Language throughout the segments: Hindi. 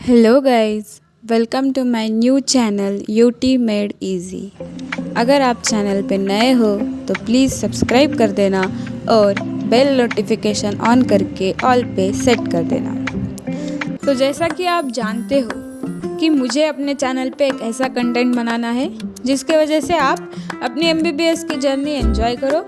Hello guys, welcome to my new channel UT made easy. अगर आप चैनल पे नए हो तो प्लीज़ सब्सक्राइब कर देना और बेल नोटिफिकेशन ऑन करके ऑल पे सेट कर देना। तो जैसा कि आप जानते हो कि मुझे अपने चैनल पे एक ऐसा कंटेंट बनाना है जिसके वजह से आप अपनी एमबीबीएस की जर्नी एंजॉय करो।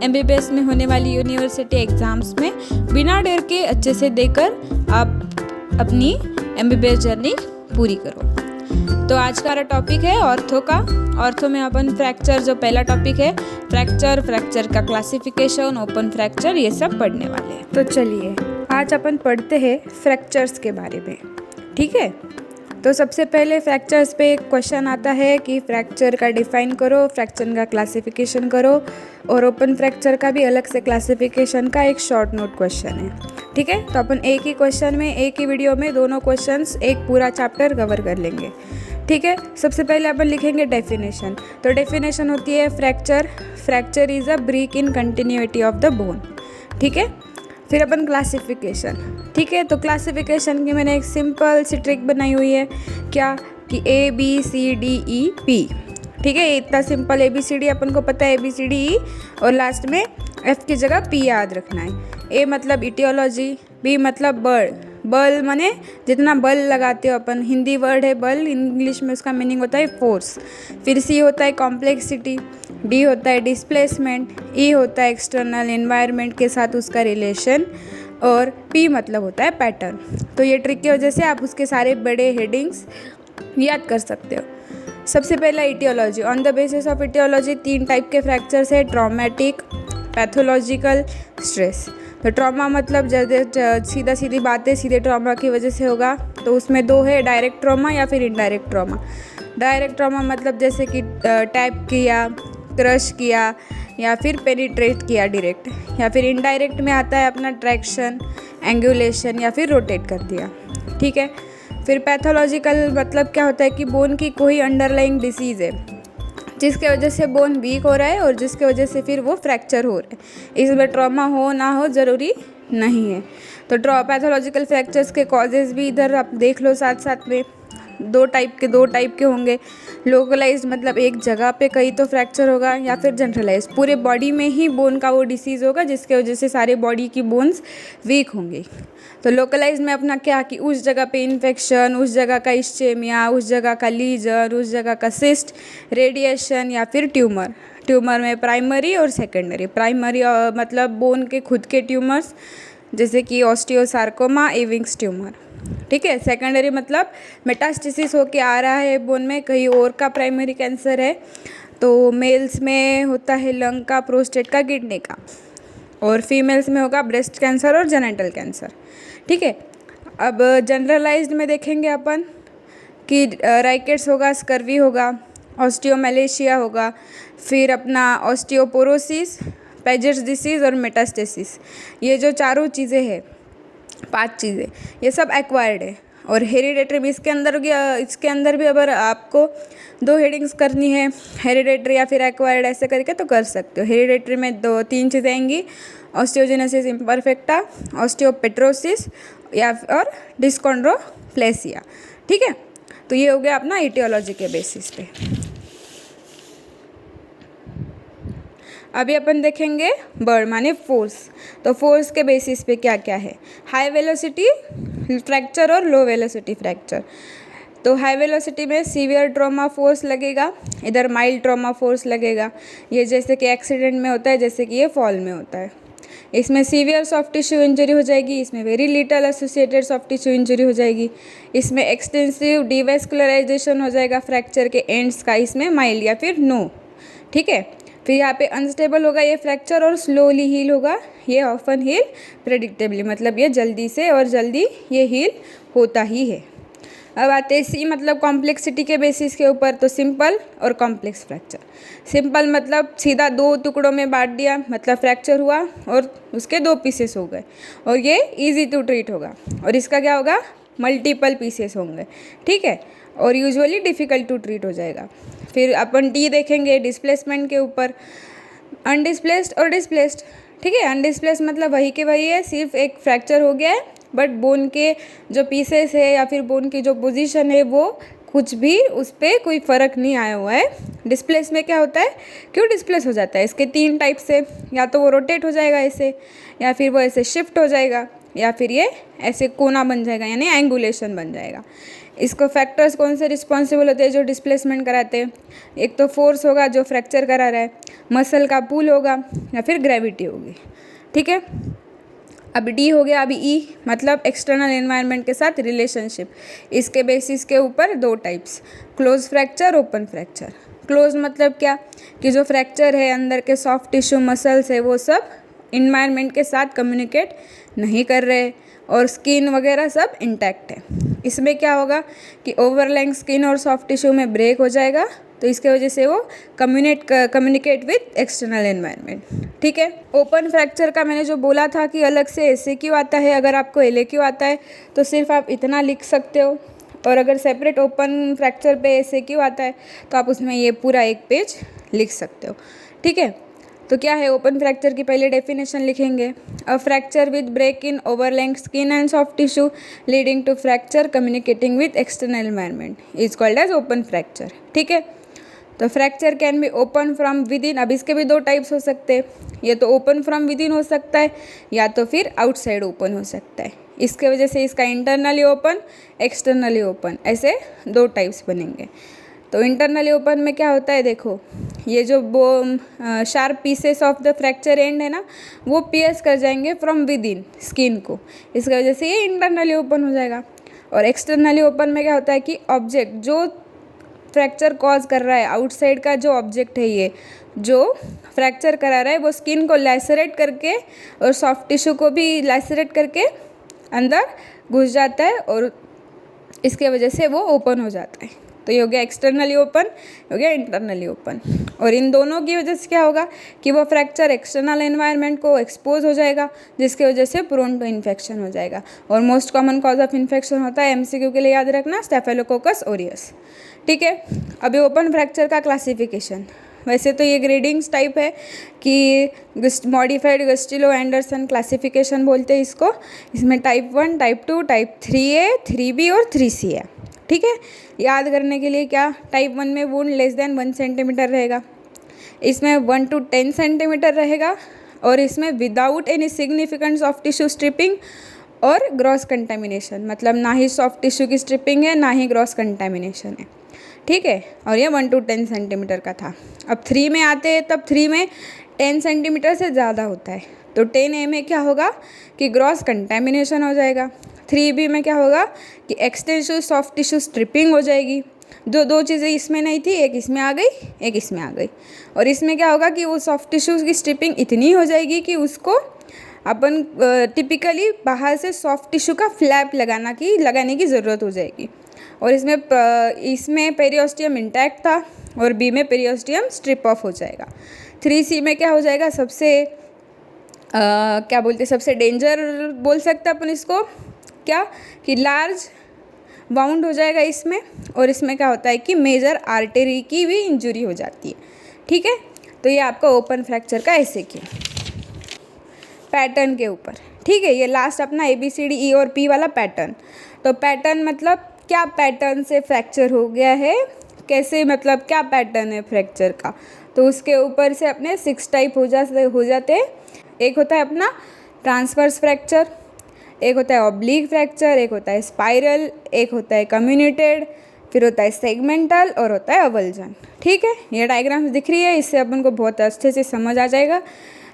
एमबीबीएस में होने वाली यूनिवर्सिटी एग्ज़ाम्स में बिना डर के अच्छे से देकर आप अपनी एमबीबीएस जर्नी पूरी करो। तो आज का टॉपिक है ऑर्थो का। ऑर्थो में अपन फ्रैक्चर, जो पहला टॉपिक है फ्रैक्चर का क्लासिफिकेशन, ओपन फ्रैक्चर, ये सब पढ़ने वाले हैं। तो चलिए आज अपन पढ़ते हैं फ्रैक्चर्स के बारे में, ठीक है। तो सबसे पहले फ्रैक्चर्स पे एक क्वेश्चन आता है कि फ्रैक्चर का डिफाइन करो, फ्रैक्चर का क्लासिफिकेशन करो, और ओपन फ्रैक्चर का भी अलग से क्लासिफिकेशन का एक शॉर्ट नोट क्वेश्चन है, ठीक है। तो अपन एक ही क्वेश्चन में, एक ही वीडियो में दोनों क्वेश्चंस एक पूरा चैप्टर कवर कर लेंगे, ठीक है। सबसे पहले अपन लिखेंगे डेफिनेशन। तो डेफिनेशन होती है fracture is a break in continuity of the bone, ठीक है। फिर अपन क्लासिफिकेशन, ठीक है। तो क्लासिफिकेशन की मैंने एक सिंपल सी ट्रिक बनाई हुई है, क्या कि ABCDEP, ठीक है। इतना सिंपल ABCD अपन को पता है, ABCDE, और लास्ट में F की जगह P याद रखना है। A मतलब इटियोलॉजी, B मतलब बल माने जितना बल लगाते हो अपन, हिंदी वर्ड है बल, इंग्लिश में उसका मीनिंग होता है फोर्स। फिर C होता है कॉम्प्लेक्सिटी, D होता है डिस्प्लेसमेंट, E होता है एक्सटर्नल एनवायरनमेंट के साथ उसका रिलेशन, और P मतलब होता है पैटर्न। तो ये ट्रिक की वजह से आप उसके सारे बड़े हेडिंग्स याद कर सकते हो। सबसे पहला aetiology. On the basis of aetiology 3 type के फ्रैक्चर्स है, ट्रॉमेटिक, पैथोलॉजिकल, स्ट्रेस। तो ट्रॉमा मतलब सीधी बात है, सीधे ट्रॉमा की वजह से होगा। तो उसमें 2 है, डायरेक्ट ट्रॉमा या फिर इनडायरेक्ट ट्रॉमा। डायरेक्ट ट्रॉमा मतलब जैसे कि टैप किया, क्रश किया, या फिर पेनिट्रेट किया डायरेक्ट। या फिर इनडायरेक्ट में आता है अपना ट्रैक्शन, एंगुलेशन, या फिर रोटेट कर दिया, ठीक है। फिर पैथोलॉजिकल मतलब क्या होता है कि बोन की कोई अंडरलाइंग डिसीज़ है जिसके वजह से बोन वीक हो रहा है और जिसके वजह से फिर वो फ्रैक्चर हो रहा है। इसमें ट्रॉमा हो ना हो ज़रूरी नहीं है। तो पैथोलॉजिकल फ्रैक्चर्स के कॉजेज़ भी इधर आप देख लो साथ साथ में। दो टाइप के होंगे। लोकलाइज्ड मतलब एक जगह पे कहीं तो फ्रैक्चर होगा, या फिर जनरलाइज्ड पूरे बॉडी में ही बोन का वो डिसीज़ होगा जिसके वजह से सारे बॉडी की बोन्स वीक होंगे। तो लोकलाइज्ड में अपना क्या कि उस जगह पे इन्फेक्शन, उस जगह का इस्चेमिया, उस जगह का लीजन, उस जगह का सिस्ट, रेडिएशन, या फिर ट्यूमर में प्राइमरी और सेकेंडरी। प्राइमरी मतलब बोन के खुद के ट्यूमर्स जैसे कि ऑस्टियोसार्कोमा, एविंग्स ट्यूमर, ठीक है। सेकेंडरी मतलब मेटास्टेसिस होके आ रहा है बोन में, कहीं और का प्राइमरी कैंसर है। तो मेल्स में होता है लंग का, प्रोस्टेट का, किडनी का, और फीमेल्स में होगा ब्रेस्ट कैंसर और जेनेटल कैंसर, ठीक है। अब जनरलाइज्ड में देखेंगे अपन कि राइकेट्स होगा, स्कर्वी होगा, ऑस्टियोमेलेशिया होगा, फिर अपना ऑस्टियोपोरोसिस, पेजेस डिसीज़ और मेटास्टेसिस। ये जो चारों चीज़ें हैं, 5 चीज़ें, ये सब एक्वायर्ड है। और हेरिडेटरी भी इसके अंदर भी अगर आपको 2 हेडिंग्स करनी है, हेरिडेटरी या फिर एक्वायर्ड, ऐसे करके तो कर सकते हो। हेरिडेटरी में 3 चीज़ें आएंगी, ऑस्टियोजेनेसिस इम्परफेक्टा, ऑस्टियोपेट्रोसिस, या और डिस्कॉन्ड्रोप्लेसिया, ठीक है। तो ये हो गया अपना इटियोलॉजी के बेसिस पे। अभी अपन देखेंगे बर्ड माने फोर्स। तो फोर्स के बेसिस पे क्या क्या है, हाई वेलोसिटी फ्रैक्चर और लो वेलोसिटी फ्रैक्चर। तो हाई वेलोसिटी में सीवियर ट्रॉमा फोर्स लगेगा, इधर माइल्ड ट्रॉमा फोर्स लगेगा। ये जैसे कि एक्सीडेंट में होता है, जैसे कि ये फॉल में होता है। इसमें सीवियर सॉफ्ट टिश्यू इंजरी हो जाएगी, इसमें very little associated soft tissue injury हो जाएगी, इसमें एक्सटेंसिव डिवेस्कुलराइजेशन हो जाएगा फ्रैक्चर के एंड्स का, इसमें माइल्ड या फिर नो, ठीक है। फिर यहाँ पे अनस्टेबल होगा ये फ्रैक्चर और स्लोली हील होगा, ये ऑफन हील प्रेडिक्टेबली, मतलब ये जल्दी से और जल्दी ये हील होता ही है। अब आते हैं C मतलब कॉम्प्लेक्सिटी के बेसिस के ऊपर। तो सिंपल और कॉम्प्लेक्स फ्रैक्चर। सिंपल मतलब सीधा 2 टुकड़ों में बांट दिया, मतलब फ्रैक्चर हुआ और उसके 2 पीसेस हो गए, और ये इजी टू ट्रीट होगा। और इसका क्या होगा, मल्टीपल पीसेस होंगे, ठीक है, और यूजुअली डिफ़िकल्ट टू ट्रीट हो जाएगा। फिर अपन D देखेंगे डिस्प्लेसमेंट के ऊपर, अनडिस्प्लेस्ड और डिस्प्लेस्ड, ठीक है। अनडिस्प्लेस्ड मतलब वही के वही है, सिर्फ एक फ्रैक्चर हो गया है बट बोन के जो पीसेस है या फिर बोन की जो पोजीशन है वो कुछ भी उस पर कोई फ़र्क नहीं आया हुआ है। डिस्प्लेस में क्या होता है, क्यों डिस्प्लेस हो जाता है, इसके 3 टाइप से, या तो वो रोटेट हो जाएगा ऐसे, या फिर वो ऐसे शिफ्ट हो जाएगा, या फिर ये ऐसे कोना बन जाएगा यानी एंगुलेशन बन जाएगा। इसको फैक्टर्स कौन से रिस्पॉन्सिबल होते हैं जो डिस्प्लेसमेंट कराते हैं? एक तो फोर्स होगा जो फ्रैक्चर करा रहा है, मसल का पुल होगा, या फिर ग्रेविटी होगी। ठीक है, अब डी हो गया। अभी ई मतलब एक्सटर्नल एनवायरनमेंट के साथ रिलेशनशिप। इसके बेसिस के ऊपर 2 types, close fracture, open fracture. Close मतलब क्या कि जो फ्रैक्चर है अंदर के सॉफ्ट टिश्यू मसल्स है वो सब इन्वायरमेंट के साथ कम्युनिकेट नहीं कर रहे और स्किन वगैरह सब इंटैक्ट है। इसमें क्या होगा कि ओवरलैंग स्किन और सॉफ्ट टिश्यू में ब्रेक हो जाएगा, तो इसके वजह से वो कम्युनिकेट विथ एक्सटर्नल एनवायरनमेंट। ठीक है, ओपन फ्रैक्चर का मैंने जो बोला था कि अलग से SAQ आता है, अगर आपको LAQ आता है तो सिर्फ आप इतना लिख सकते हो, और अगर सेपरेट ओपन फ्रैक्चर पे SAQ आता है तो आप उसमें ये पूरा 1 पेज लिख सकते हो। ठीक है, तो क्या है ओपन फ्रैक्चर की पहले डेफिनेशन लिखेंगे। A fracture with break in overlying skin and soft tissue leading to fracture communicating with external environment is called as open fracture. ठीक है, तो fracture can be open from within. अब इसके भी 2 टाइप्स हो सकते हैं, ये तो ओपन फ्रॉम विद इन हो सकता है या तो फिर आउटसाइड ओपन हो सकता है। इसके वजह से इसका इंटरनली ओपन, एक्सटर्नली ओपन, ऐसे 2 टाइप्स बनेंगे। तो इंटरनली ओपन में क्या होता है, देखो ये जो sharp pieces of the fracture and है ना, वो पियर्स कर जाएंगे फ्रॉम विद इन स्किन को, इसकी वजह से ये इंटरनली ओपन हो जाएगा। और एक्सटर्नली ओपन में क्या होता है कि ऑब्जेक्ट जो फ्रैक्चर कॉज कर रहा है, आउटसाइड का जो ऑब्जेक्ट है, ये जो फ्रैक्चर करा रहा है वो स्किन को लैसरेट करके और सॉफ्ट टिश्यू को भी लैसरेट करके अंदर घुस जाता है और इसके वजह से वो ओपन हो जाता है। तो ये हो गया एक्सटर्नली ओपन, हो गया इंटरनली ओपन। और इन दोनों की वजह से क्या होगा कि वो फ्रैक्चर एक्सटर्नल एनवायरनमेंट को एक्सपोज हो जाएगा, जिसकी वजह से प्रोन टू इन्फेक्शन हो जाएगा। और most common cause of infection होता है, MCQ के लिए याद रखना, स्टेफिलोकोकस ऑरियस। ठीक है, अभी ओपन फ्रैक्चर का क्लासिफिकेशन, वैसे तो ये ग्रेडिंग्स टाइप है कि मॉडिफाइड गस्टिलो एंडरसन क्लासिफिकेशन बोलते हैं इसको। इसमें type 1, type 2, type 3A, 3B और 3C है। ठीक है, याद करने के लिए क्या, टाइप 1 में वुंड लेस देन 1 सेंटीमीटर रहेगा, इसमें 1 to 10 सेंटीमीटर रहेगा, और इसमें without any significant soft tissue stripping और ग्रॉस कंटेमिनेशन, मतलब ना ही सॉफ्ट टिश्यू की स्ट्रिपिंग है ना ही ग्रॉस कंटेमिनेशन है। ठीक है, और ये 1 to 10 सेंटीमीटर का था। अब 3 में आते हैं, तब 3 में 10 सेंटीमीटर से ज़्यादा होता है, तो 10A में क्या होगा कि ग्रॉस कंटेमिनेशन हो जाएगा। 3B में क्या होगा कि एक्सटेंसिव सॉफ्ट टिश्यू स्ट्रिपिंग हो जाएगी। जो 2 चीज़ें इसमें नहीं थी, एक इसमें आ गई, एक इसमें आ गई। और इसमें क्या होगा कि वो सॉफ्ट टिश्यू की स्ट्रिपिंग इतनी हो जाएगी कि उसको अपन टिपिकली बाहर से सॉफ्ट टिश्यू का फ्लैप लगाने की ज़रूरत हो जाएगी। और इसमें पेरियोस्टियम इंटैक्ट था और B में पेरियोस्टियम स्ट्रिप ऑफ हो जाएगा। 3C में क्या हो जाएगा, क्या बोलते हैं, सबसे डेंजर बोल सकते अपन इसको, क्या कि लार्ज वाउंड हो जाएगा इसमें, और इसमें क्या होता है कि मेजर आर्टरी की भी इंजरी हो जाती है। ठीक है, तो ये आपका ओपन फ्रैक्चर का SAQ पैटर्न के ऊपर। ठीक है, ये लास्ट अपना ABCD E और P वाला पैटर्न। तो पैटर्न मतलब क्या पैटर्न से फ्रैक्चर हो गया है, कैसे, मतलब क्या पैटर्न है फ्रैक्चर का, तो उसके ऊपर से अपने 6 टाइप हो जाते हैं। एक होता है अपना ट्रांसवर्स फ्रैक्चर, एक होता है ऑब्लिक फ्रैक्चर, एक होता है स्पाइरल, एक होता है कम्युनिटेड, फिर होता है सेगमेंटल और होता है अवल्जन। ठीक है, ये डायग्राम्स दिख रही है, इससे अपन को बहुत अच्छे से समझ आ जाएगा।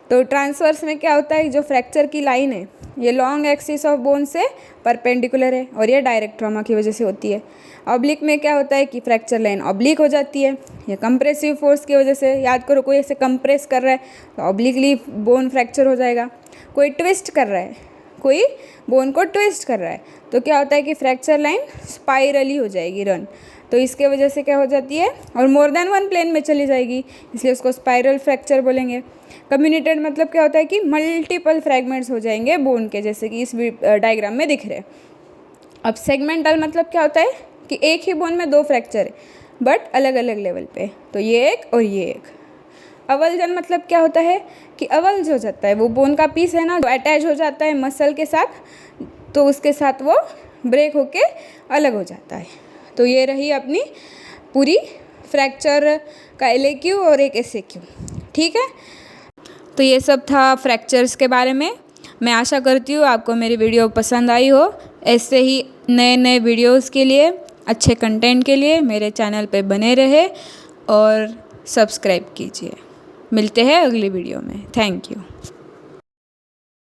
तो ट्रांसवर्स में क्या होता है, जो फ्रैक्चर की लाइन है ये लॉन्ग एक्सिस ऑफ बोन से परपेंडिकुलर है और ये डायरेक्ट ट्रॉमा की वजह से होती है। ऑब्लिक में क्या होता है कि फ्रैक्चर लाइन ऑब्लिक हो जाती है, ये कंप्रेसिव फोर्स की वजह से। याद करो, कोई ऐसे कंप्रेस कर रहा है तो ऑब्लिकली बोन फ्रैक्चर हो जाएगा। कोई ट्विस्ट कर रहा है, कोई बोन को ट्विस्ट कर रहा है, तो क्या होता है कि फ्रैक्चर लाइन स्पाइरली हो जाएगी रन, तो इसके वजह से क्या हो जाती है, और मोर देन 1 प्लेन में चली जाएगी, इसलिए उसको स्पाइरल फ्रैक्चर बोलेंगे। कम्युनिटेड मतलब क्या होता है कि मल्टीपल फ्रैगमेंट्स हो जाएंगे बोन के, जैसे कि इस डायग्राम में दिख रहे हैं। अब सेगमेंटल मतलब क्या होता है कि एक ही बोन में 2 फ्रैक्चर है बट अलग अलग लेवल पे, तो ये एक और ये एक। अवल्जन मतलब क्या होता है कि अवल्ज हो जाता है, वो बोन का पीस है ना जो अटैच हो जाता है मसल के साथ, तो उसके साथ वो ब्रेक होके अलग हो जाता है। तो ये रही अपनी पूरी फ्रैक्चर का LAQ और एक SAQ। ठीक है, तो ये सब था फ्रैक्चर्स के बारे में। मैं आशा करती हूँ आपको मेरी वीडियो पसंद आई हो। ऐसे ही नए नए वीडियोस के लिए, अच्छे कंटेंट के लिए मेरे चैनल पे बने रहे और सब्सक्राइब कीजिए। मिलते हैं अगली वीडियो में। Thank you.